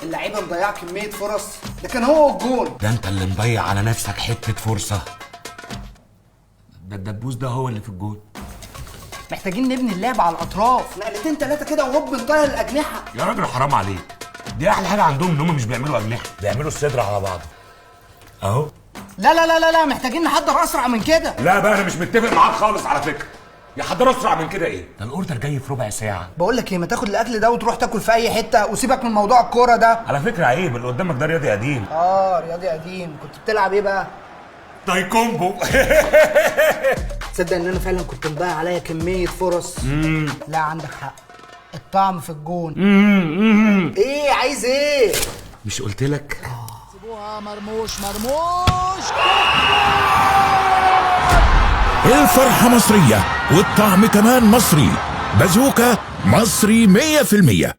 اللعيبه مضيعه كميه فرص، ده كان هو والجون. ده انت اللي مضيع على نفسك حته فرصه. ده الدبوس ده هو اللي في الجون. محتاجين نبني اللعب على الاطراف، نقلتين ثلاثه كده وهوب نطير الاجنحه. يا راجل حرام عليك، دي احلى حاجه عندهم ان هم مش بيعملوا اجنحه، بيعملوا الصدر على بعضه اهو. لا لا لا لا لا، محتاجين نحضر اسرع من كده. لا بقى انا مش متفق معاك خالص على فكره. يحضروا اسرع من كده ايه؟ ده الاوردر جاي في ربع ساعه. بقول لك ايه، ما تاخد الاكل ده وتروح تاكل في اي حته وسيبك من موضوع الكوره ده. على فكره عيب، اللي قدامك ده رياضي قديم. رياضي قديم. كنت بتلعب ايه بقى؟ تايكوندو. تصدق ان انا فعلا كنت مضيع عليا كميه فرص. لا عندك حق، الطعم في الجون. ايه عايز ايه؟ مش قلت لك؟ سيبوها مرموش. الفرحة مصرية والطعم كمان مصري. بازوكا مصري 100%.